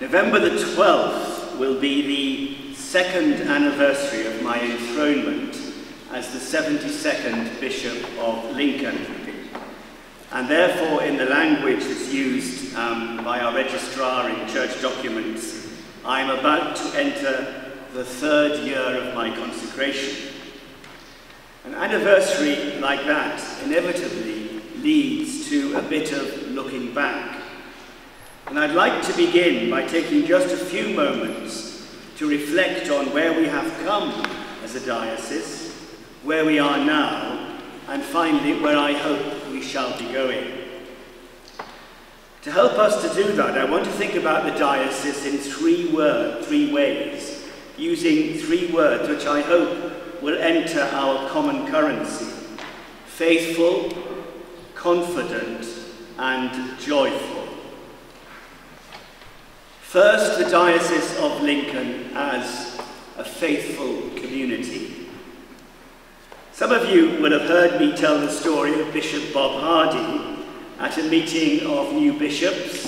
November the 12th will be the second anniversary of my enthronement as the 72nd Bishop of Lincoln. And therefore, in the language that's used by our registrar in church documents, I'm about to enter the third year of my consecration. An anniversary like that inevitably leads to a bit of looking back. And I'd like to begin by taking just a few moments to reflect on where we have come as a diocese, where we are now, and finally where I hope we shall be going. To help us to do that, I want to think about the diocese in three ways, using three words which I hope will enter our common currency: faithful, confident, and joyful. First, the Diocese of Lincoln as a faithful community. Some of you will have heard me tell the story of Bishop Bob Hardy at a meeting of new bishops.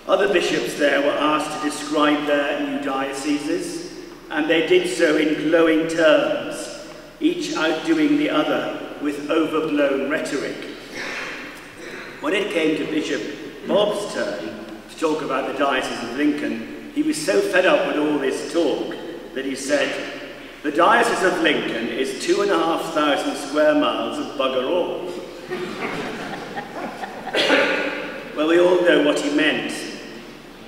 Other bishops there were asked to describe their new dioceses, and they did so in glowing terms, each outdoing the other with overblown rhetoric. When it came to Bishop Bob's turn to talk about the Diocese of Lincoln, he was so fed up with all this talk that he said, "The Diocese of Lincoln is 2,500 square miles of bugger all." Well, we all know what he meant,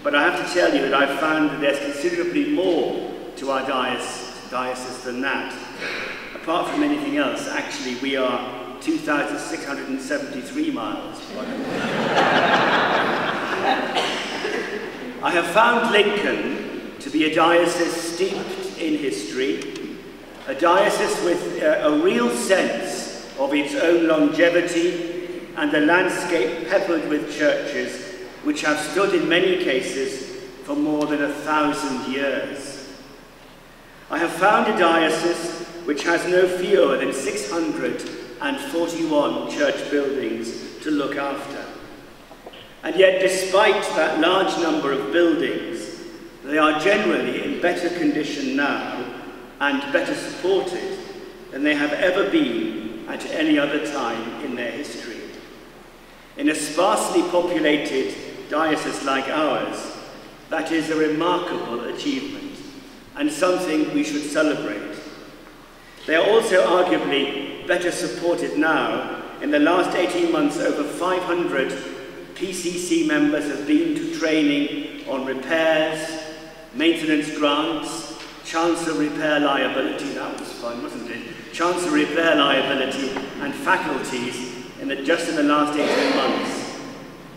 but I have to tell you that I've found that there's considerably more to our diocese than that. Apart from anything else, actually, we are 2,673 miles. I have found Lincoln to be a diocese steeped in history, a diocese with a real sense of its own longevity, and a landscape peppered with churches which have stood in many cases for more than 1,000 years. I have found a diocese which has no fewer than 641 church buildings to look after. And yet, despite that large number of buildings, they are generally in better condition now and better supported than they have ever been at any other time in their history. In a sparsely populated diocese like ours, that is a remarkable achievement and something we should celebrate. They are also arguably better supported now. In the last 18 months, over 500 PCC members have been to training on repairs, maintenance grants, chancellor repair liability, that was fun, wasn't it? Chancellor repair liability and faculties just in the last 18 months.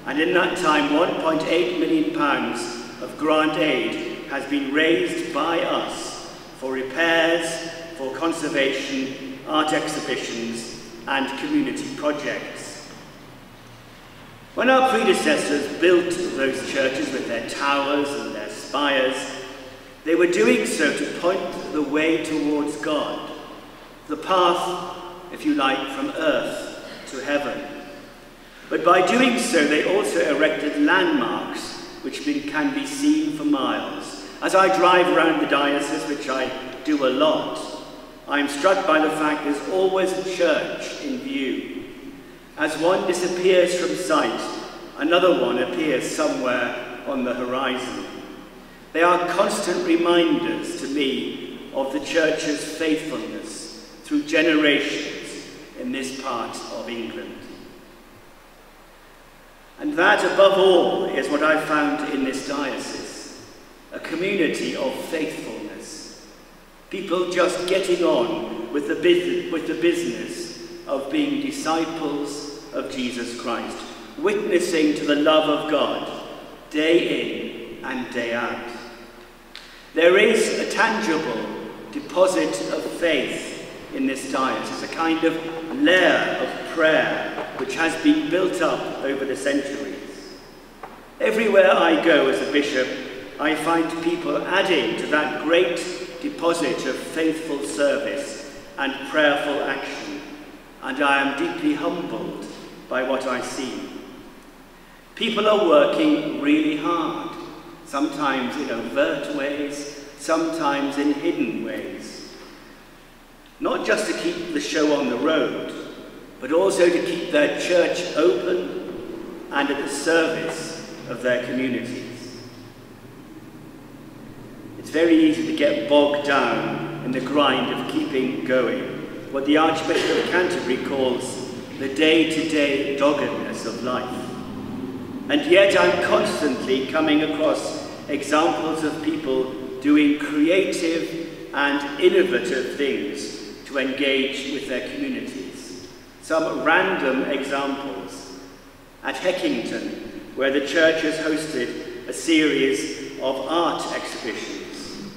And in that time, £1.8 million of grant aid has been raised by us for repairs, for conservation, art exhibitions, and community projects. When our predecessors built those churches with their towers and their spires, they were doing so to point the way towards God, the path, if you like, from earth to heaven. But by doing so, they also erected landmarks which can be seen for miles. As I drive around the diocese, which I do a lot, I am struck by the fact there's always a church in view. As one disappears from sight, another one appears somewhere on the horizon. They are constant reminders to me of the church's faithfulness through generations in this part of England. And that, above all, is what I found in this diocese, a community of faithfulness. People just getting on with the business of being disciples of Jesus Christ, witnessing to the love of God day in and day out. There is a tangible deposit of faith in this diocese, a kind of layer of prayer which has been built up over the centuries. Everywhere I go as a bishop, I find people adding to that great deposit of faithful service and prayerful action, and I am deeply humbled by what I see. People are working really hard. sometimes in overt ways, sometimes in hidden ways. Not just to keep the show on the road, but also to keep their church open and at the service of their communities. It's very easy to get bogged down in the grind of keeping going, what the Archbishop of Canterbury calls the day-to-day doggedness of life. And yet I'm constantly coming across examples of people doing creative and innovative things to engage with their communities. Some random examples. At Heckington, where the church has hosted a series of art exhibitions.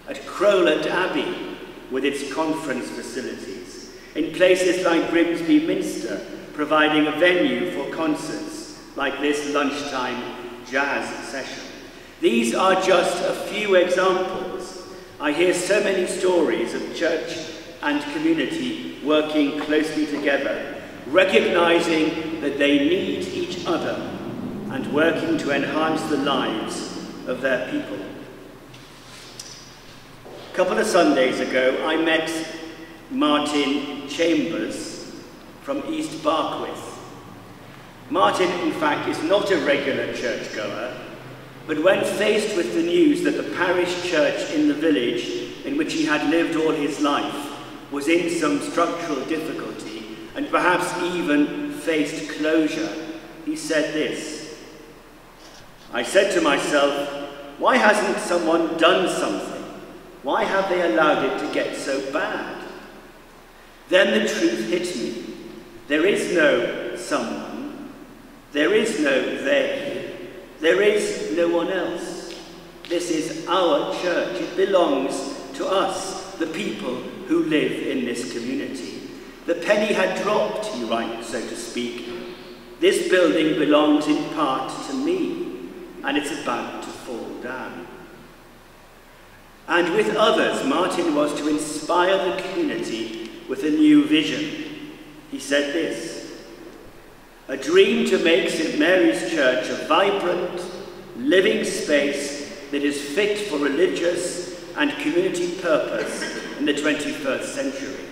At Crowland Abbey, with its conference facilities. In places like Grimsby Minster, providing a venue for concerts like this lunchtime jazz session. These are just a few examples. I hear so many stories of church and community working closely together, recognizing that they need each other and working to enhance the lives of their people. A couple of Sundays ago, I met Martin Chambers from East Barkwith. Martin, in fact, is not a regular churchgoer, but when faced with the news that the parish church in the village in which he had lived all his life was in some structural difficulty and perhaps even faced closure, he said this: "I said to myself, why hasn't someone done something? Why have they allowed it to get so bad?" Then the truth hit me. There is no someone. There is no they. There is no one else. This is our church. It belongs to us, the people who live in this community. The penny had dropped, he writes, so to speak. This building belongs in part to me, and it's about to fall down. And with others, Martin was to inspire the community with a new vision. He said this: "A dream to make St. Mary's Church a vibrant, living space that is fit for religious and community purpose in the 21st century.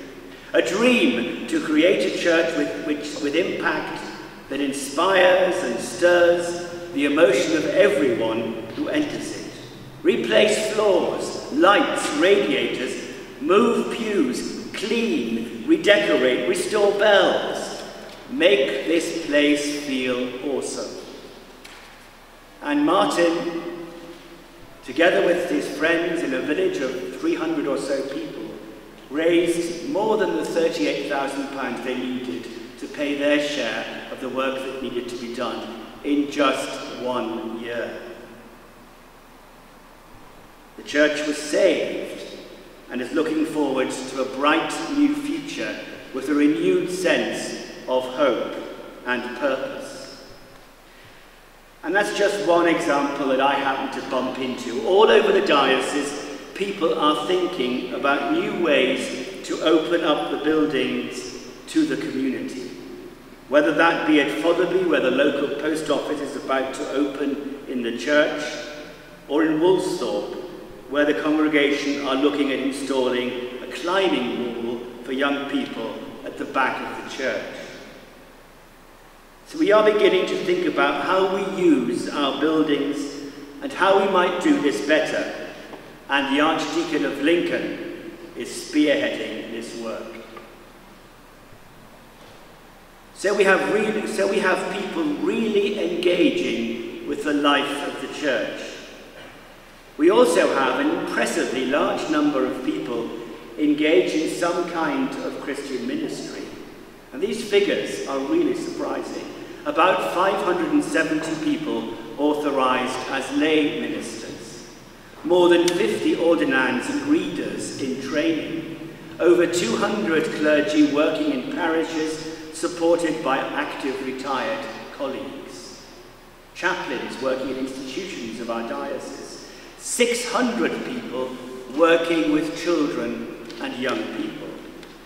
A dream to create a church with impact that inspires and stirs the emotion of everyone who enters it. Replace floors, lights, radiators, move pews, clean, redecorate, restore bells. Make this place feel awesome." And Martin, together with his friends in a village of 300 or so people, raised more than the £38,000 they needed to pay their share of the work that needed to be done in just 1 year. The church was saved and is looking forward to a bright new future with a renewed sense of hope and purpose. And that's just one example that I happen to bump into. All over the diocese, people are thinking about new ways to open up the buildings to the community. Whether that be at Fotherby, where the local post office is about to open in the church, or in Woolsthorpe, where the congregation are looking at installing a climbing wall for young people at the back of the church. So we are beginning to think about how we use our buildings and how we might do this better. And the Archdeacon of Lincoln is spearheading this work. So we have people really engaging with the life of the church. We also have an impressively large number of people engaged in some kind of Christian ministry. And these figures are really surprising. About 570 people authorized as lay ministers. More than 50 ordinands and readers in training. Over 200 clergy working in parishes supported by active retired colleagues. Chaplains working in institutions of our diocese. 600 people working with children and young people.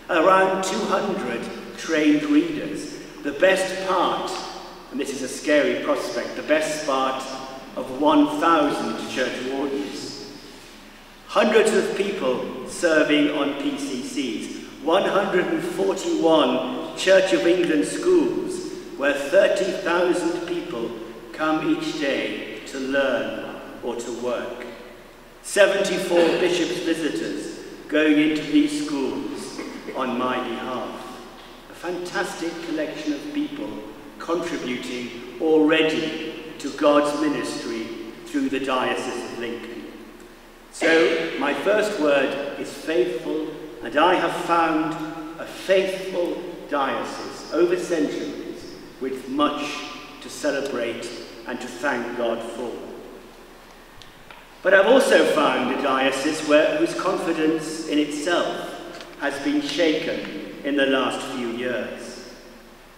Around 200 trained readers. The best part, and this is a scary prospect, the best part of 1,000 church wardens. Hundreds of people serving on PCCs, 141 Church of England schools where 30,000 people come each day to learn or to work. 74 bishops' visitors going into these schools on my behalf. A fantastic collection of people contributing already to God's ministry through the Diocese of Lincoln. So my first word is faithful, and I have found a faithful diocese over centuries with much to celebrate and to thank God for. But I've also found a diocese whose confidence in itself has been shaken in the last few years.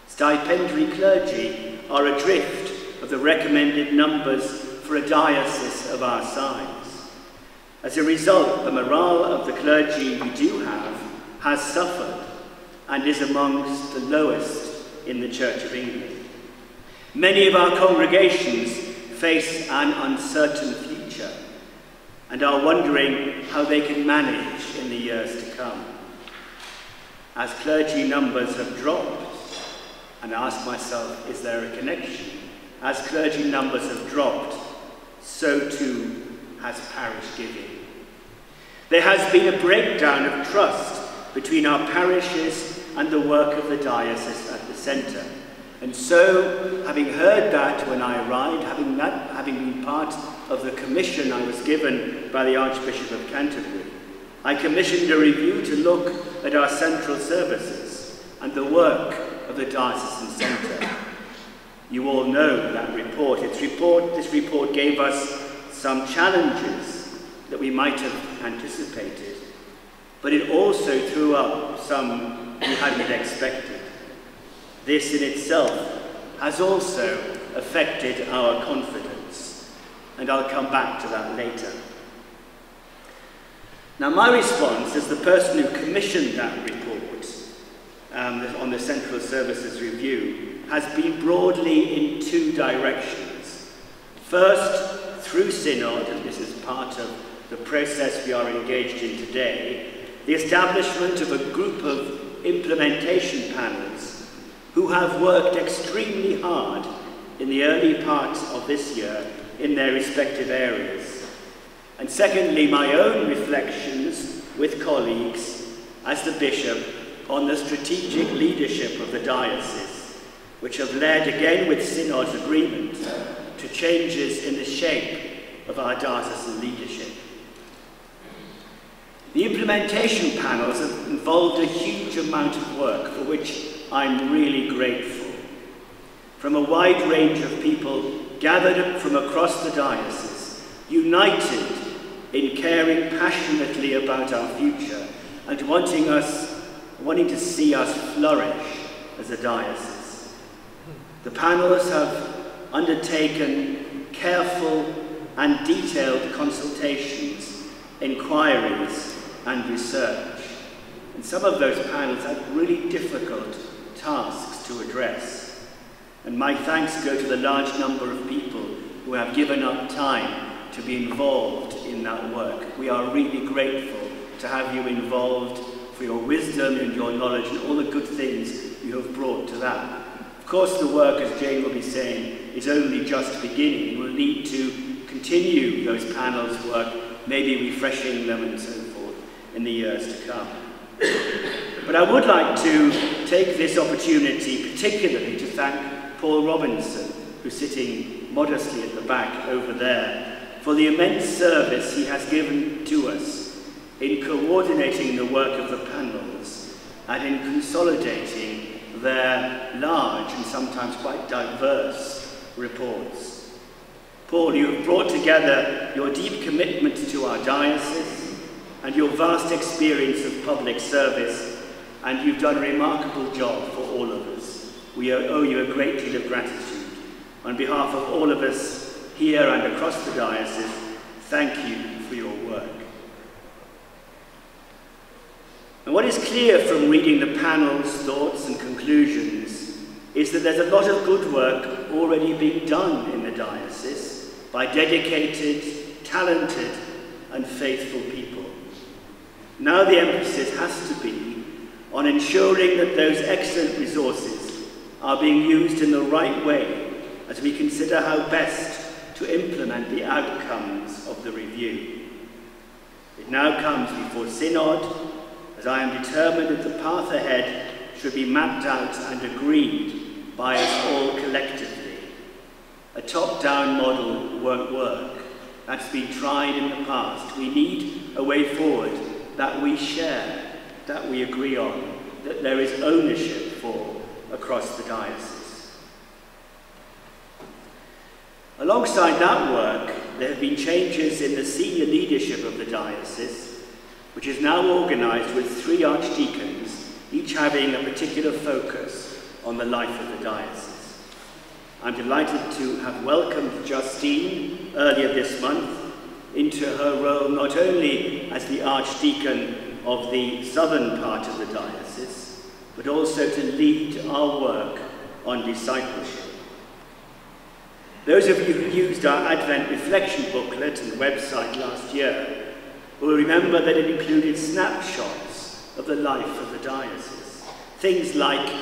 Stipendiary clergy are adrift of the recommended numbers for a diocese of our size. As a result, the morale of the clergy we do have has suffered and is amongst the lowest in the Church of England. Many of our congregations face an uncertain future and are wondering how they can manage in the years to come. As clergy numbers have dropped, and I ask myself, is there a connection? As clergy numbers have dropped, so too has parish giving. There has been a breakdown of trust between our parishes and the work of the diocese at the centre. And so, having heard that when I arrived, having been part of the commission I was given by the Archbishop of Canterbury, I commissioned a review to look at our central services and the work of the Diocesan Synod. You all know that report. This report gave us some challenges that we might have anticipated, but it also threw up some we hadn't expected. This in itself has also affected our confidence, and I'll come back to that later. Now, my response as the person who commissioned that report on the Central Services Review has been broadly in two directions. First, through Synod, and this is part of the process we are engaged in today, the establishment of a group of implementation panels who have worked extremely hard in the early part of this year in their respective areas. And secondly, my own reflections with colleagues as the bishop on the strategic leadership of the diocese, which have led, again with Synod's agreement, to changes in the shape of our diocesan leadership. The implementation panels have involved a huge amount of work for which I'm really grateful. From a wide range of people gathered from across the diocese, united in caring passionately about our future and wanting to see us flourish as a diocese. The panels have undertaken careful and detailed consultations, inquiries, and research. And some of those panels had really difficult tasks to address. And my thanks go to the large number of people who have given up time to be involved in that work. We are really grateful to have you involved, for your wisdom and your knowledge and all the good things you have brought to that. Of course, the work, as Jane will be saying, is only just beginning. We'll need to continue those panels' work, maybe refreshing them and so forth in the years to come. But I would like to take this opportunity particularly to thank Paul Robinson, who's sitting modestly at the back over there, for the immense service he has given to us in coordinating the work of the panels and in consolidating their large and sometimes quite diverse reports. Paul, you have brought together your deep commitment to our diocese and your vast experience of public service, and you've done a remarkable job for all of us. We owe you a great deal of gratitude. On behalf of all of us here and across the diocese, thank you for your work. And what is clear from reading the panel's thoughts and conclusions is that there's a lot of good work already being done in the diocese, by dedicated, talented, and faithful people. Now the emphasis has to be on ensuring that those excellent resources are being used in the right way as we consider how best to implement the outcomes of the review. It now comes before Synod, as I am determined that the path ahead should be mapped out and agreed by us all collectively. A top-down model won't work. That's been tried in the past. We need a way forward that we share, that we agree on, that there is ownership for across the diocese. Alongside that work, there have been changes in the senior leadership of the diocese, which is now organised with 3 archdeacons, each having a particular focus on the life of the diocese. I'm delighted to have welcomed Justine earlier this month into her role not only as the Archdeacon of the southern part of the diocese, but also to lead our work on discipleship. Those of you who used our Advent reflection booklet and website last year will remember that it included snapshots of the life of the diocese. Things like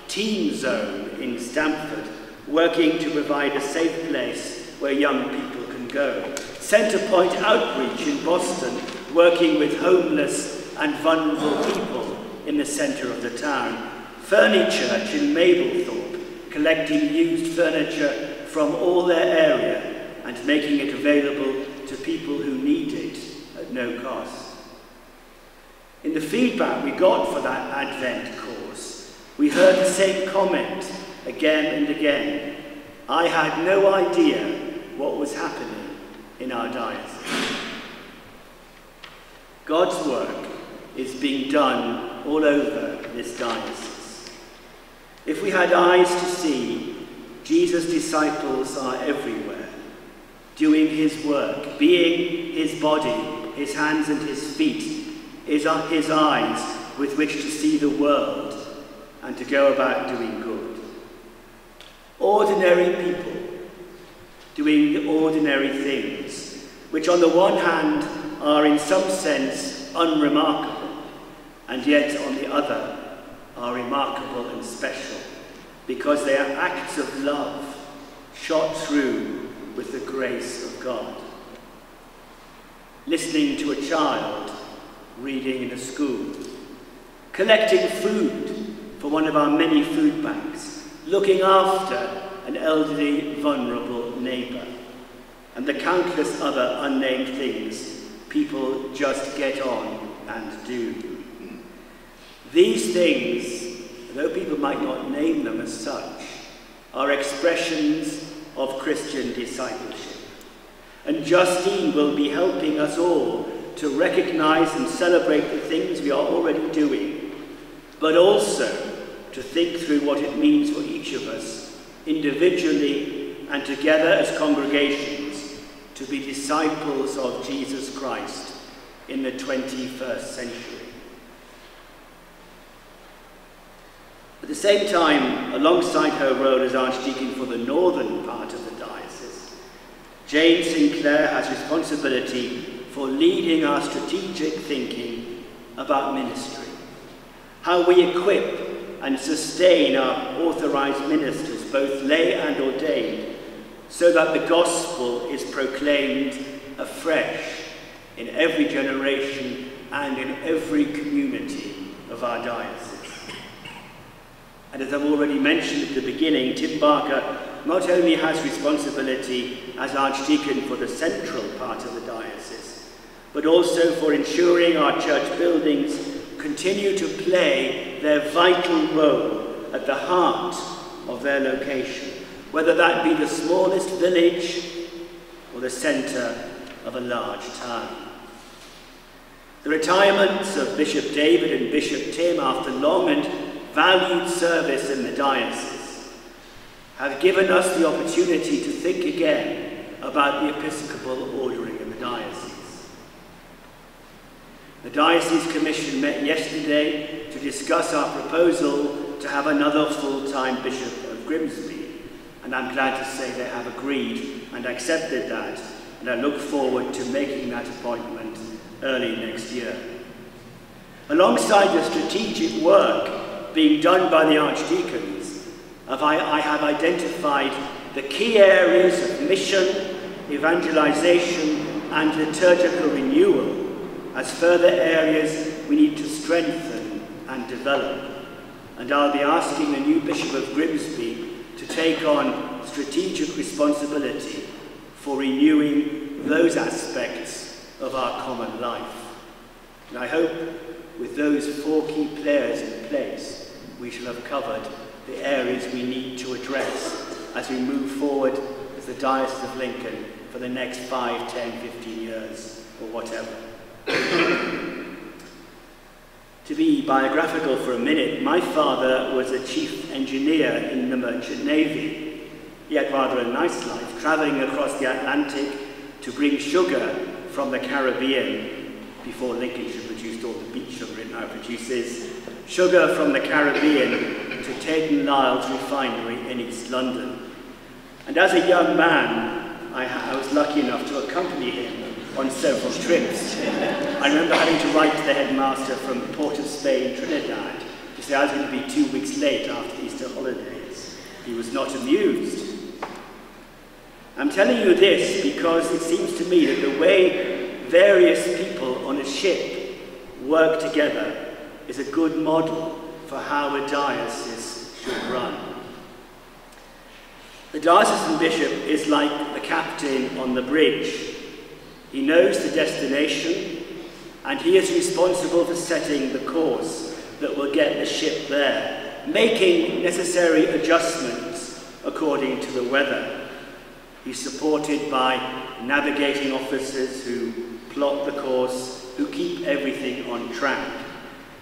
Teen Zone in Stamford, working to provide a safe place where young people can go. Centrepoint Outreach in Boston, working with homeless and vulnerable people in the centre of the town. Fernie Church in Mablethorpe, collecting used furniture from all their area and making it available to people who need it at no cost. In the feedback we got for that Advent course, we heard the same comment again and again. I had no idea what was happening in our diocese. God's work is being done all over this diocese. If we had eyes to see, Jesus' disciples are everywhere, doing his work, being his body, his hands and his feet, his eyes with which to see the world and to go about doing good. Ordinary people doing the ordinary things, which on the one hand are in some sense unremarkable, and yet on the other are remarkable and special, because they are acts of love shot through with the grace of God. Listening to a child reading in a school, collecting food for one of our many food banks, looking after an elderly, vulnerable neighbour, and the countless other unnamed things people just get on and do. These things, though people might not name them as such, are expressions of Christian discipleship. And Justine will be helping us all to recognise and celebrate the things we are already doing, but also to think through what it means for each of us, individually and together as congregations, to be disciples of Jesus Christ in the 21st century. At the same time, alongside her role as Archdeacon for the northern part of the diocese, Jane Sinclair has responsibility for leading our strategic thinking about ministry, how we equip and sustain our authorised ministers, both lay and ordained, so that the gospel is proclaimed afresh in every generation and in every community of our diocese. And as I've already mentioned at the beginning, Tim Barker not only has responsibility as Archdeacon for the central part of the diocese, but also for ensuring our church buildings continue to play their vital role at the heart of their location, whether that be the smallest village or the centre of a large town. The retirements of Bishop David and Bishop Tim after long and valued service in the diocese have given us the opportunity to think again about the episcopal ordering in the diocese. The Diocese Commission met yesterday to discuss our proposal to have another full-time Bishop of Grimsby, and I'm glad to say they have agreed and accepted that, and I look forward to making that appointment early next year. Alongside the strategic work being done by the archdeacons, I have identified the key areas of mission, evangelization, and liturgical renewal as further areas we need to strengthen and develop. And I'll be asking the new Bishop of Grimsby to take on strategic responsibility for renewing those aspects of our common life. And I hope with those 4 key players in place, we shall have covered the areas we need to address as we move forward as the Diocese of Lincoln for the next 5, 10, 15 years, or whatever. To be biographical for a minute, my father was a chief engineer in the Merchant Navy. He had rather a nice life, travelling across the Atlantic to bring sugar from the Caribbean, before Lincolnshire produced all the beet sugar it now produces, sugar from the Caribbean to Tate & Lyle's refinery in East London. And as a young man, I was lucky enough to accompany him on several trips. I remember having to write to the headmaster from Port of Spain, Trinidad, to say I was going to be 2 weeks late after Easter holidays. He was not amused. I'm telling you this because it seems to me that the way various people on a ship work together is a good model for how a diocese should run. The diocesan bishop is like the captain on the bridge. He knows the destination, and he is responsible for setting the course that will get the ship there, making necessary adjustments according to the weather. He's supported by navigating officers who plot the course, who keep everything on track.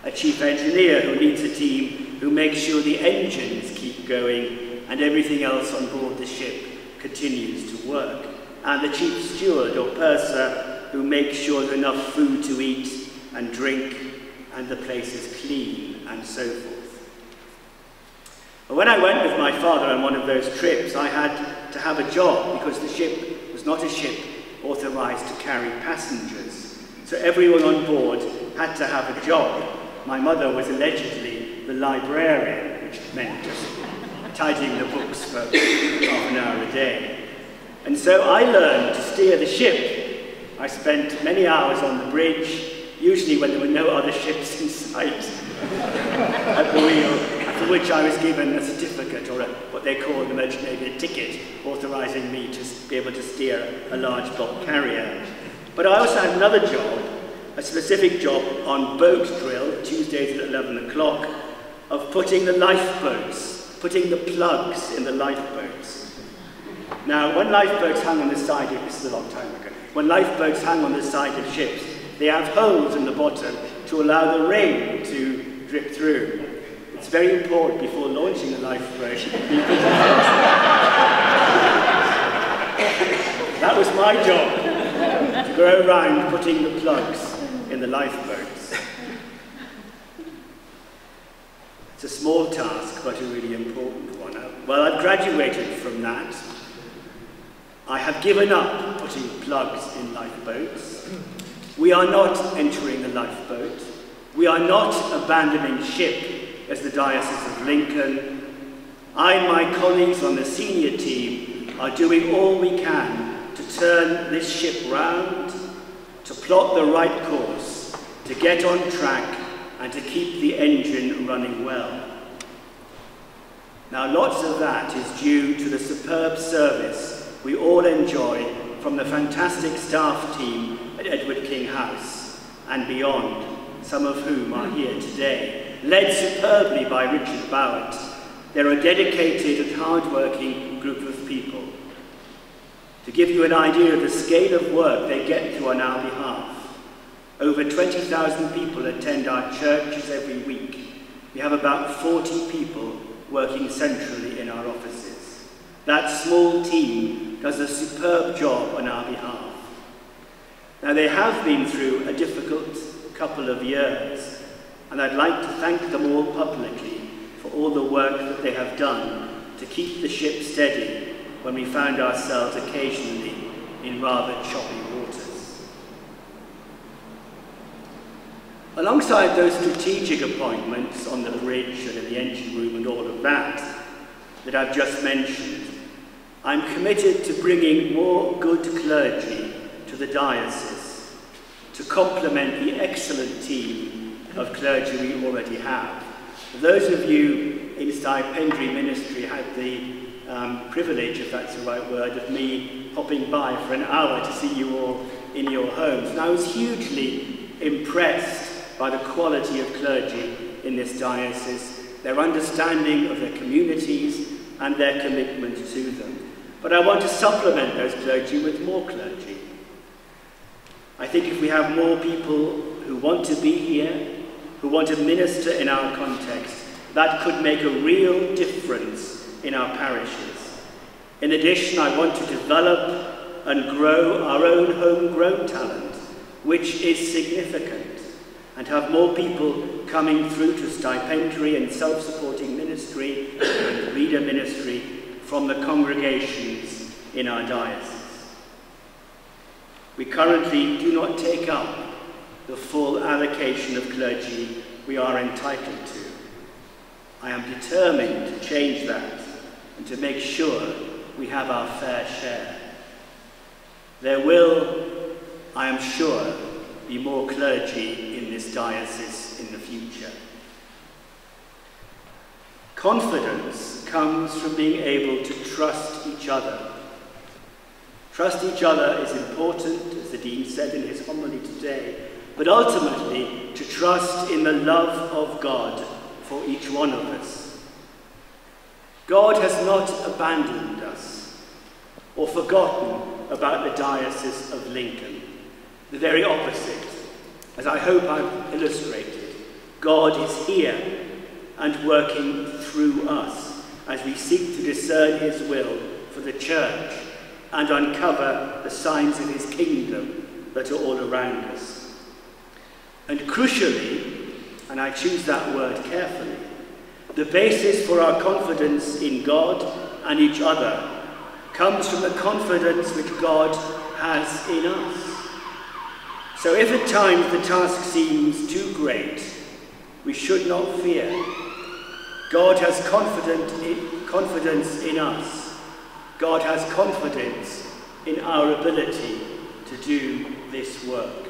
A chief engineer who leads a team who makes sure the engines keep going and everything else on board the ship continues to work. And the chief steward or purser who makes sure there's enough food to eat and drink and the place is clean and so forth. But when I went with my father on one of those trips, I had to have a job because the ship was not a ship authorized to carry passengers. So everyone on board had to have a job. My mother was allegedly the librarian, which meant just tidying the books for half an hour a day. And so I learned to steer the ship. I spent many hours on the bridge, usually when there were no other ships in sight, at the wheel, after which I was given a certificate, or what they call in the Merchant Navy a ticket, authorizing me to be able to steer a large bulk carrier. But I also had another job, a specific job on boat drill, Tuesdays at 11 o'clock, of putting the lifeboats, putting the plugs in the lifeboats. Now, when lifeboats hang on the side of, this is a long time ago, when lifeboats hang on the side of ships, they have holes in the bottom to allow the rain to drip through. It's very important before launching the lifeboat. That was my job, to go around putting the plugs in the lifeboats. It's a small task, but a really important one. Well, I've graduated from that. I have given up putting plugs in lifeboats. We are not entering the lifeboat. We are not abandoning ship as the Diocese of Lincoln. I and my colleagues on the senior team are doing all we can to turn this ship round, to plot the right course, to get on track, and to keep the engine running well. Now, lots of that is due to the superb service we all enjoy from the fantastic staff team at Edward King House and beyond, some of whom are here today, led superbly by Richard Bowett. They're a dedicated and hard-working group of people. To give you an idea of the scale of work they get through on our behalf, over 20,000 people attend our churches every week. We have about 40 people working centrally in our offices. That small team does a superb job on our behalf. Now, they have been through a difficult couple of years, and I'd like to thank them all publicly for all the work that they have done to keep the ship steady when we found ourselves occasionally in rather choppy waters. Alongside those strategic appointments on the bridge and in the engine room and all of that I've just mentioned, I'm committed to bringing more good clergy to the diocese to complement the excellent team of clergy we already have. Those of you in stipendiary ministry had the privilege, if that's the right word, of me popping by for an hour to see you all in your homes. And I was hugely impressed by the quality of clergy in this diocese, their understanding of their communities and their commitment to them. But I want to supplement those clergy with more clergy. I think if we have more people who want to be here, who want to minister in our context, that could make a real difference in our parishes. In addition, I want to develop and grow our own homegrown talent, which is significant, and have more people coming through to stipendiary and self-supporting ministry and reader ministry from the congregations in our diocese. We currently do not take up the full allocation of clergy we are entitled to. I am determined to change that and to make sure we have our fair share. There will, I am sure, be more clergy in this diocese in the future. Confidence comes from being able to trust each other. Trust each other is important, as the Dean said in his homily today, but ultimately to trust in the love of God for each one of us. God has not abandoned us or forgotten about the Diocese of Lincoln. The very opposite. As I hope I've illustrated, God is here and working through us as we seek to discern his will for the Church and uncover the signs of his kingdom that are all around us. And crucially, and I choose that word carefully, the basis for our confidence in God and each other comes from the confidence which God has in us. So if at times the task seems too great, we should not fear. God has confidence in us. God has confidence in our ability to do this work.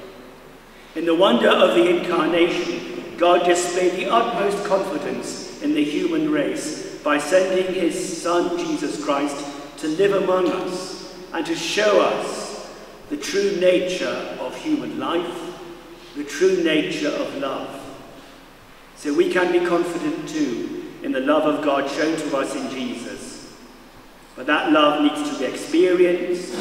In the wonder of the Incarnation, God displayed the utmost confidence in the human race by sending his Son, Jesus Christ, to live among us and to show us the true nature of human life, the true nature of love. So we can be confident too in the love of God shown to us in Jesus. But that love needs to be experienced,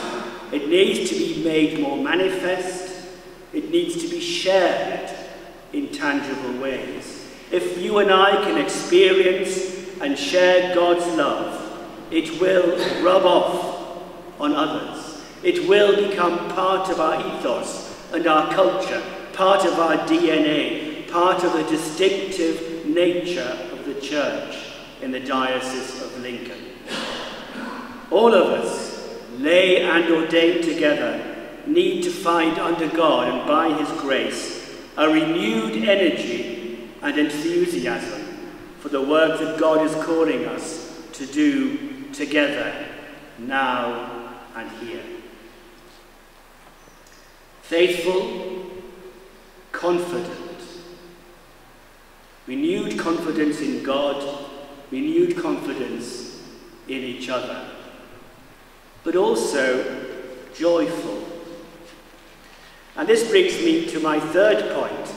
it needs to be made more manifest, it needs to be shared in tangible ways. If you and I can experience and share God's love, it will rub off on others. It will become part of our ethos and our culture, part of our DNA, part of the distinctive nature of the Church in the Diocese of Lincoln. All of us, lay and ordained together, need to find under God and by his grace a renewed energy and enthusiasm for the work that God is calling us to do together, now and here. Faithful, confident, renewed confidence in God, renewed confidence in each other, but also joyful. And this brings me to my third point,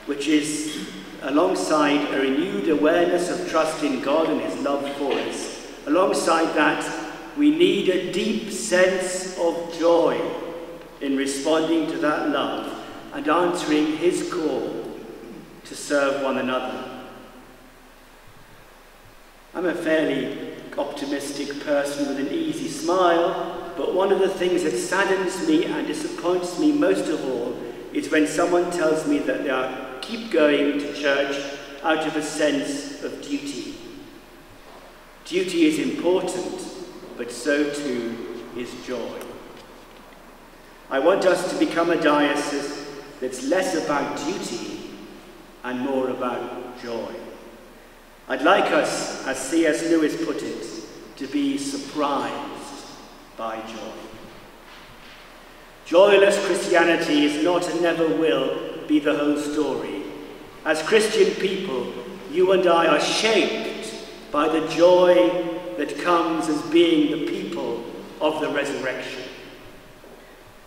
which is alongside a renewed awareness of trust in God and his love for us. Alongside that, we need a deep sense of joy in responding to that love and answering his call to serve one another. I'm a fairly optimistic person with an easy smile, but one of the things that saddens me and disappoints me most of all is when someone tells me that they keep going to church out of a sense of duty. Duty is important, but so too is joy. I want us to become a diocese that's less about duty and more about joy. I'd like us, as C.S. Lewis put it, to be surprised by joy. Joyless Christianity is not and never will be the whole story. As Christian people, you and I are shaped by the joy that comes as being the people of the resurrection.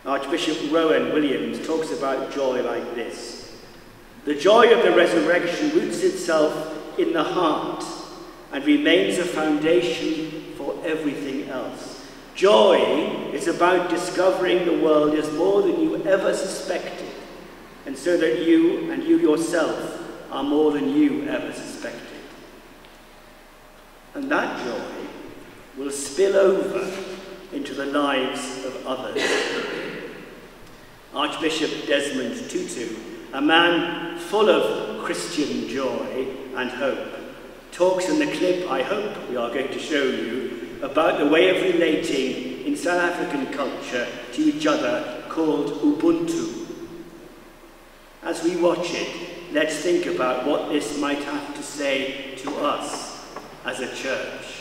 Archbishop Rowan Williams talks about joy like this. The joy of the resurrection roots itself in the heart and remains a foundation for everything else. Joy is about discovering the world is more than you ever suspected, and so that you and you yourself are more than you ever suspected. And that joy will spill over into the lives of others. Archbishop Desmond Tutu, a man full of Christian joy and hope, talks in the clip I hope we are going to show you about the way of relating in South African culture to each other called Ubuntu. As we watch it, let's think about what this might have to say to us as a church.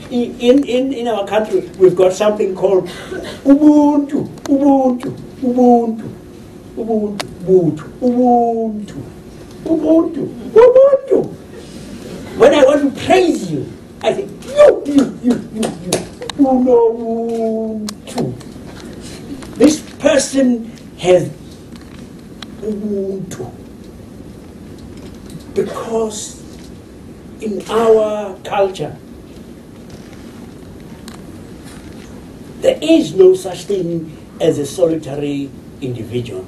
In our country, we've got something called Ubuntu, Ubuntu, Ubuntu, Ubuntu, Ubuntu, Ubuntu, Ubuntu, Ubuntu. When I want to praise you, I say, you, Ubuntu. This person has Ubuntu. Because in our culture, there is no such thing as a solitary individual.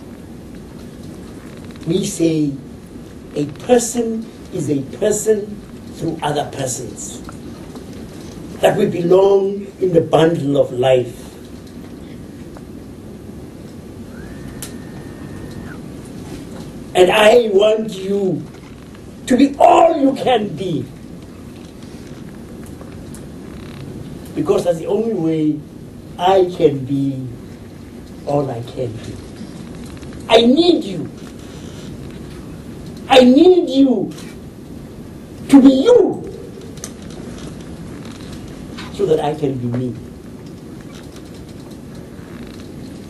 We say a person is a person through other persons. That we belong in the bundle of life. And I want you to be all you can be. Because that's the only way I can be all I can be. I need you. I need you to be you so that I can be me.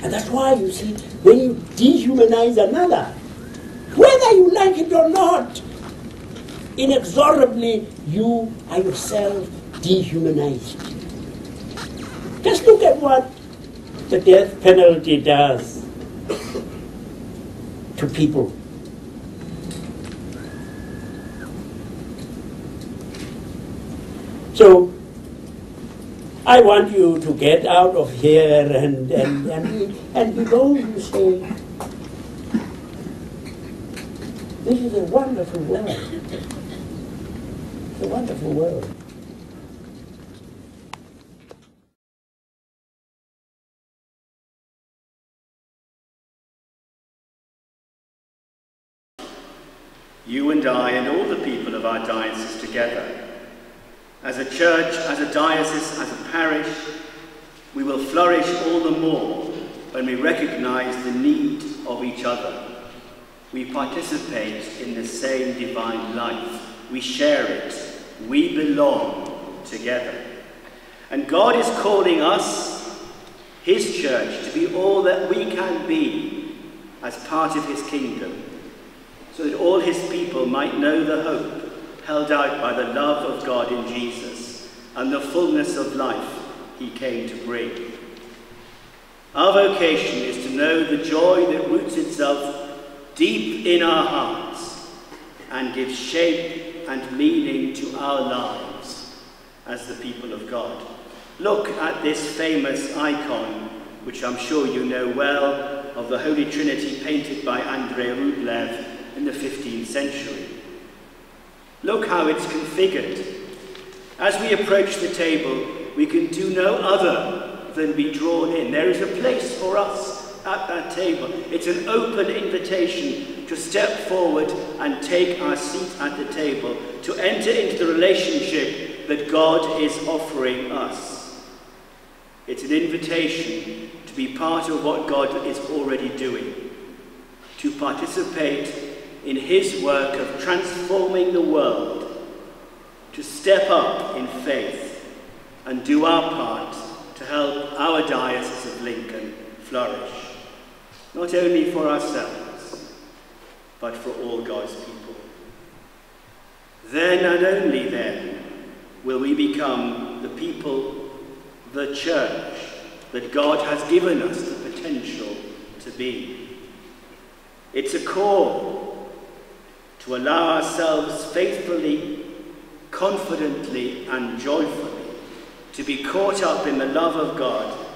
And that's why, you see, when you dehumanize another, whether you like it or not, inexorably you are yourself dehumanized. Just look at what the death penalty does to people. So, I want you to get out of here and below you say, this is a wonderful world. It's a wonderful world. You and I and all the people of our diocese together, as a church, as a diocese, as a parish, we will flourish all the more when we recognize the need of each other. We participate in the same divine life. We share it. We belong together. And God is calling us, his church, to be all that we can be as part of his kingdom, so that all his people might know the hope held out by the love of God in Jesus and the fullness of life he came to bring. Our vocation is to know the joy that roots itself deep in our hearts and gives shape and meaning to our lives as the people of God. Look at this famous icon, which I'm sure you know well, of the Holy Trinity painted by Rt Revd in the 15th century. Look how it's configured. As we approach the table, we can do no other than be drawn in. There is a place for us at that table. It's an open invitation to step forward and take our seat at the table, to enter into the relationship that God is offering us. It's an invitation to be part of what God is already doing, to participate in his work of transforming the world, to step up in faith and do our part to help our Diocese of Lincoln flourish, not only for ourselves, but for all God's people. Then and only then will we become the people, the church, that God has given us the potential to be. It's a call to allow ourselves faithfully, confidently and joyfully to be caught up in the love of God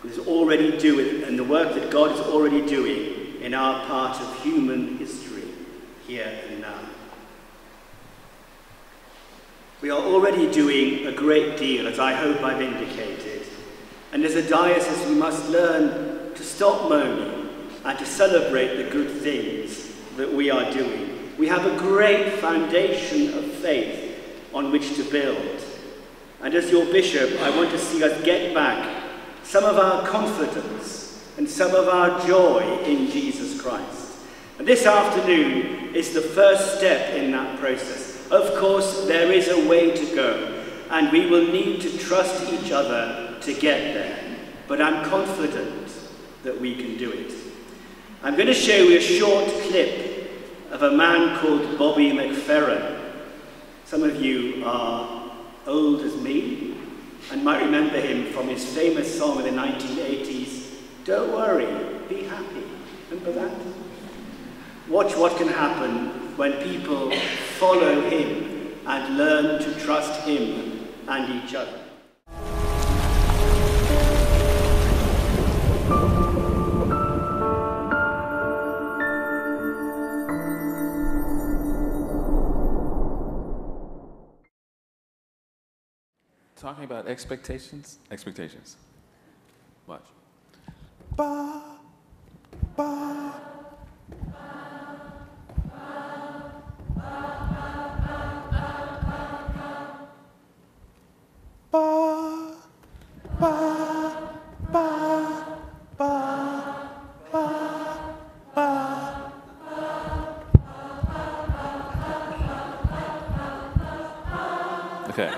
who is already doing, and the work that God is already doing in our part of human history here and now. We are already doing a great deal, as I hope I've indicated, and as a diocese we must learn to stop moaning and to celebrate the good things that we are doing. We have a great foundation of faith on which to build. And as your bishop, I want to see us get back some of our confidence and some of our joy in Jesus Christ. And this afternoon is the first step in that process. Of course, there is a way to go, and we will need to trust each other to get there. But I'm confident that we can do it. I'm going to show you a short clip of a man called Bobby McFerrin. Some of you are old as me and might remember him from his famous song in the 1980s, "Don't Worry, Be Happy." Remember that? Watch what can happen when people follow him and learn to trust him and each other. Talking about expectations. Watch. Ba, ba. Ba, ba, ba, ba, ba, ba. Okay.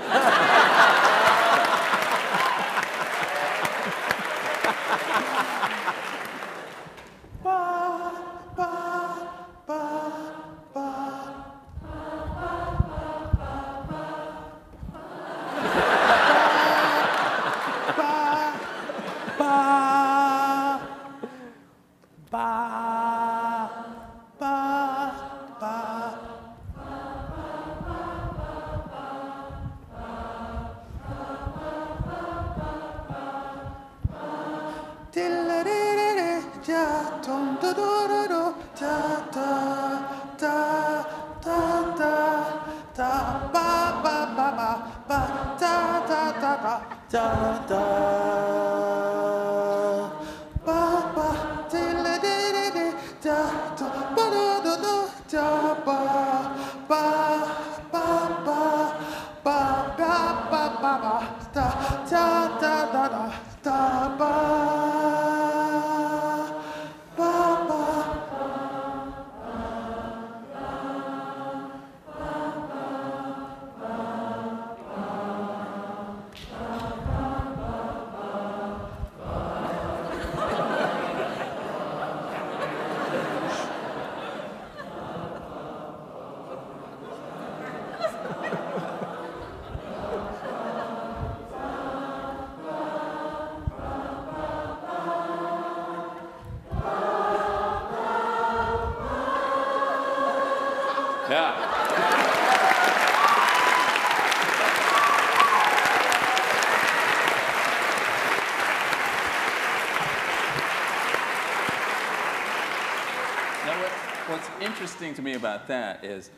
What's interesting to me about that is,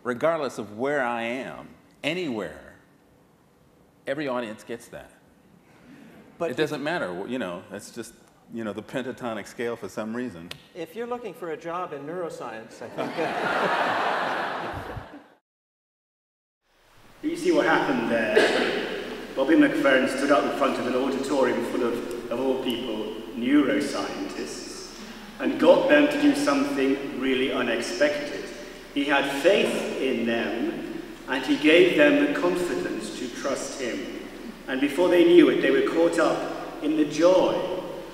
regardless of where I am, anywhere, every audience gets that. But it doesn't matter, you know, that's just you know, the pentatonic scale for some reason. If you're looking for a job in neuroscience, I think... You see what happened there? Bobby McFerrin stood up in front of an auditorium full of all people, neuroscientists, and got them to do something really unexpected. He had faith in them, and he gave them the confidence to trust him. And before they knew it, they were caught up in the joy,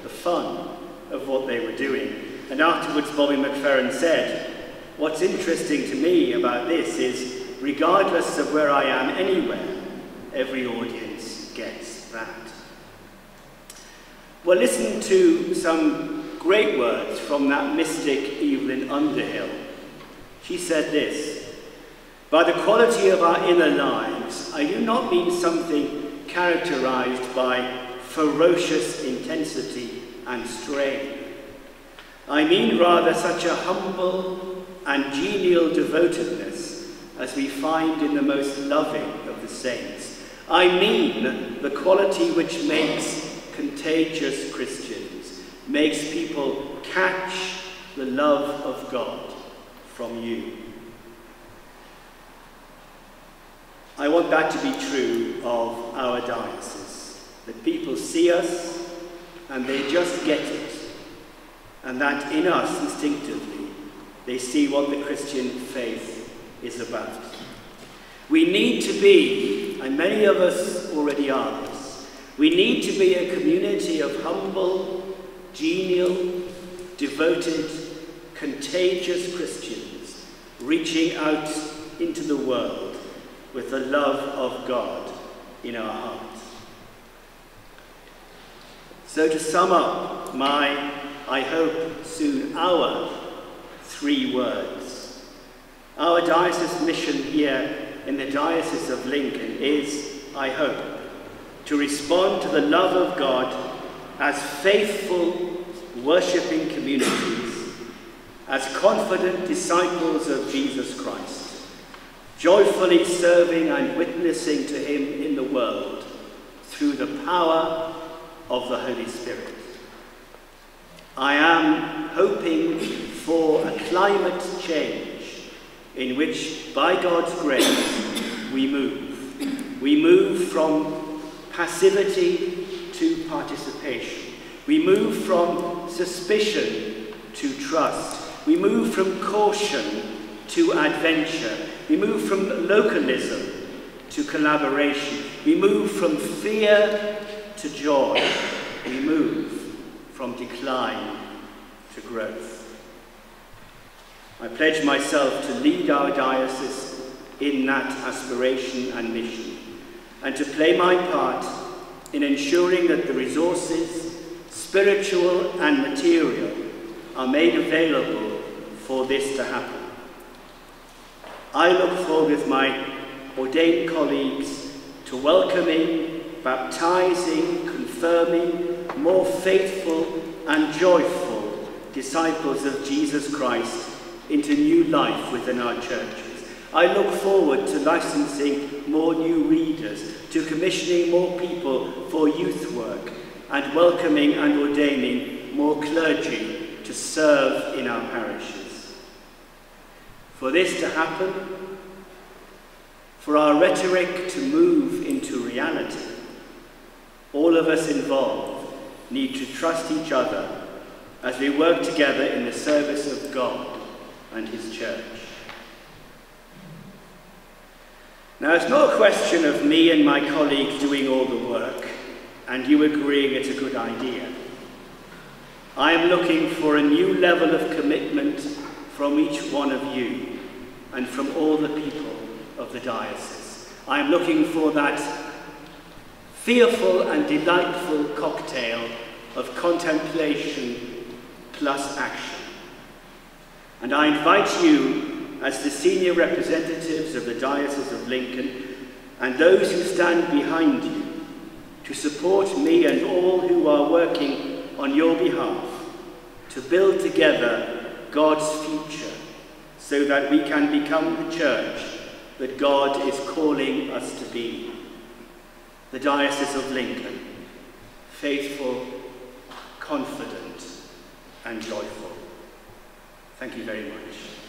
the fun of what they were doing. And afterwards, Bobby McFerrin said, "What's interesting to me about this is, regardless of where I am anywhere, every audience gets that." Well, listen to some great words from that mystic Evelyn Underhill. She said this: "By the quality of our inner lives, I do not mean something characterized by ferocious intensity and strain. I mean rather such a humble and genial devotedness as we find in the most loving of the saints. I mean the quality which makes contagious Christians, makes people catch the love of God from you." I want that to be true of our diocese, that people see us and they just get it, and that in us instinctively they see what the Christian faith is about. We need to be, and many of us already are this, we need to be a community of humble, genial, devoted, contagious Christians, reaching out into the world with the love of God in our hearts. So to sum up my, I hope soon our, 3 words, our diocese mission here in the Diocese of Lincoln is, I hope, to respond to the love of God as faithful, worshipping communities, as confident disciples of Jesus Christ, joyfully serving and witnessing to him in the world through the power of the Holy Spirit. I am hoping for a climate change in which, by God's grace, we move. We move from passivity to participation. We move from suspicion to trust. We move from caution to adventure. We move from localism to collaboration. We move from fear to joy. We move from decline to growth. I pledge myself to lead our diocese in that aspiration and mission, and to play my part in ensuring that the resources, spiritual and material, are made available for this to happen. I look forward with my ordained colleagues to welcoming, baptizing, confirming more faithful and joyful disciples of Jesus Christ into new life within our churches. I look forward to licensing more new readers, to commissioning more people for youth work, and welcoming and ordaining more clergy to serve in our parishes. For this to happen, for our rhetoric to move into reality, all of us involved need to trust each other as we work together in the service of God and his church. Now, it's not a question of me and my colleagues doing all the work and you agreeing it's a good idea. I am looking for a new level of commitment from each one of you and from all the people of the diocese. I am looking for that fearful and delightful cocktail of contemplation plus action. And I invite you, as the senior representatives of the Diocese of Lincoln, and those who stand behind you, to support me and all who are working on your behalf, to build together God's future, so that we can become the church that God is calling us to be. The Diocese of Lincoln, faithful, confident and joyful. Thank you very much.